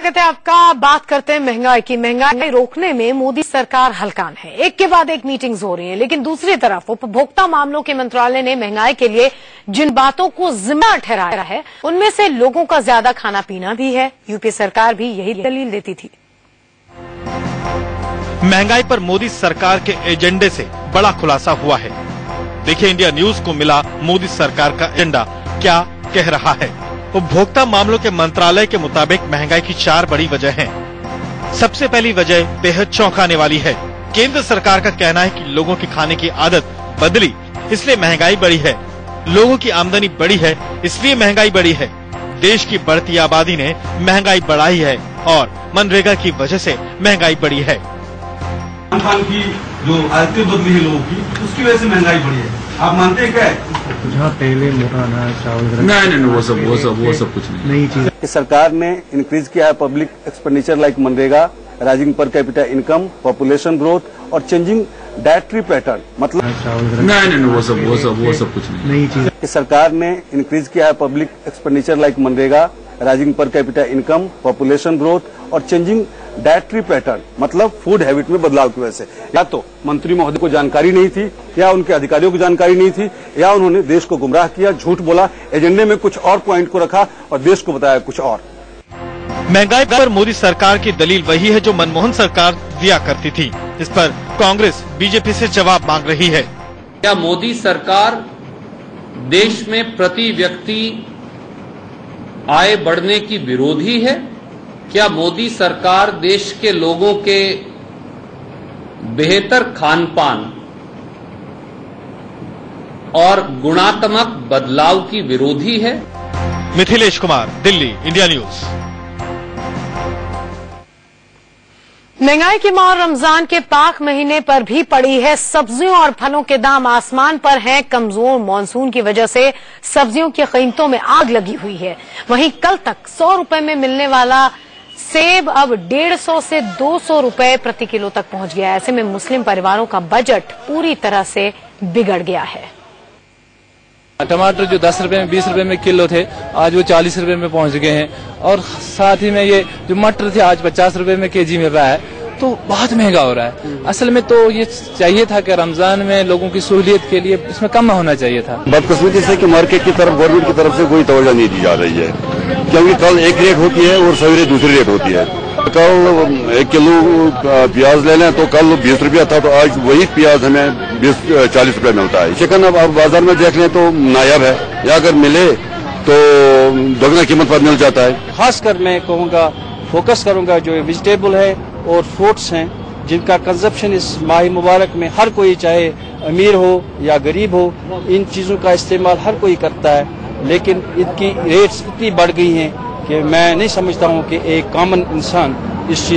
कहते हैं आपका बात करते हैं महंगाई की। महंगाई रोकने में मोदी सरकार हलकान है। एक के बाद एक मीटिंग्स हो रही हैं, लेकिन दूसरी तरफ उपभोक्ता मामलों के मंत्रालय ने महंगाई के लिए जिन बातों को जिम्मेदार ठहराया है, उनमें से लोगों का ज्यादा खाना पीना भी है। यूपी सरकार भी यही दलील देती थी। महंगाई पर मोदी सरकार के एजेंडे से बड़ा खुलासा हुआ है। देखिए इंडिया न्यूज को मिला मोदी सरकार का एजेंडा क्या कह रहा है। उपभोक्ता मामलों के मंत्रालय के मुताबिक महंगाई की 4 बड़ी वजह हैं। सबसे पहली वजह बेहद चौंकाने वाली है। केंद्र सरकार का कहना है कि लोगों की खाने की आदत बदली, इसलिए महंगाई बढ़ी है। लोगों की आमदनी बढ़ी है, इसलिए महंगाई बढ़ी है। देश की बढ़ती आबादी ने महंगाई बढ़ाई है और मनरेगा की वजह से महंगाई बढ़ी है। खान की जो आदतें बदली है लोगों की, उसकी वजह से महंगाई बढ़ी है। आप मानते हैं क्या है? जहाँ पहले मोटा अनाज चावल नहीं वो सब कुछ नहीं। नई चीज सरकार ने इंक्रीज किया है public expenditure like MNREGA, rising per capita income, population growth और चेंजिंग डायट्री पैटर्न। मतलब नहीं वो सब कुछ नहीं। नई चीज सरकार ने इंक्रीज किया है public expenditure like MNREGA, rising per capita income, population growth और चेंजिंग डायट्री पैटर्न, मतलब फूड हैबिट में बदलाव की वजह से। या तो मंत्री महोदय को जानकारी नहीं थी, या उनके अधिकारियों को जानकारी नहीं थी, या उन्होंने देश को गुमराह किया, झूठ बोला, एजेंडे में कुछ और पॉइंट को रखा और देश को बताया कुछ और। महंगाई पर मोदी सरकार की दलील वही है जो मनमोहन सरकार दिया करती थी। इस पर कांग्रेस बीजेपी से जवाब मांग रही है। क्या मोदी सरकार देश में प्रति व्यक्ति आय बढ़ने की विरोधी है? क्या मोदी सरकार देश के लोगों के बेहतर खान पान और गुणात्मक बदलाव की विरोधी है? Mithilesh Kumar, Delhi, India news. महंगाई की मार रमजान के पाक महीने पर भी पड़ी है। सब्जियों और फलों के दाम आसमान पर हैं। कमजोर मानसून की वजह से सब्जियों की कीमतों में आग लगी हुई है। वहीं कल तक 100 रुपए में मिलने वाला सेब अब 150 से 200 रुपए प्रति किलो तक पहुंच गया है। ऐसे में मुस्लिम परिवारों का बजट पूरी तरह से बिगड़ गया है। टमाटर जो 10 रुपए में 20 रुपए में किलो थे, आज वो 40 रुपए में पहुंच गए हैं। और साथ ही में ये जो मटर थे, आज 50 रुपए में केजी मिल रहा है। तो बहुत महंगा हो रहा है। असल में तो ये चाहिए था कि रमजान में लोगों की सहूलियत के लिए इसमें कम होना चाहिए था। बदकिस्मती से कि मार्केट की तरफ, गवर्नमेंट की तरफ से कोई तवज्जो नहीं दी जा रही है, क्योंकि कल एक रेट होती है और सवेरे दूसरी रेट होती है। कल 1 किलो प्याज ले लें तो कल 20 रुपया था, तो आज वही प्याज हमें 40 रुपये मिलता है। चिकन अब बाजार में देख लें तो नायाब है, या अगर मिले तो दोगुना कीमत पर मिल जाता है। खासकर मैं कहूँगा, फोकस करूँगा जो वेजिटेबल है और फ्रूट्स हैं, जिनका कंजप्शन इस माह मुबारक में हर कोई, चाहे अमीर हो या गरीब हो, इन चीज़ों का इस्तेमाल हर कोई करता है। लेकिन इनकी रेट्स इतनी बढ़ गई हैं कि मैं नहीं समझता हूँ कि एक कॉमन इंसान इस चीज़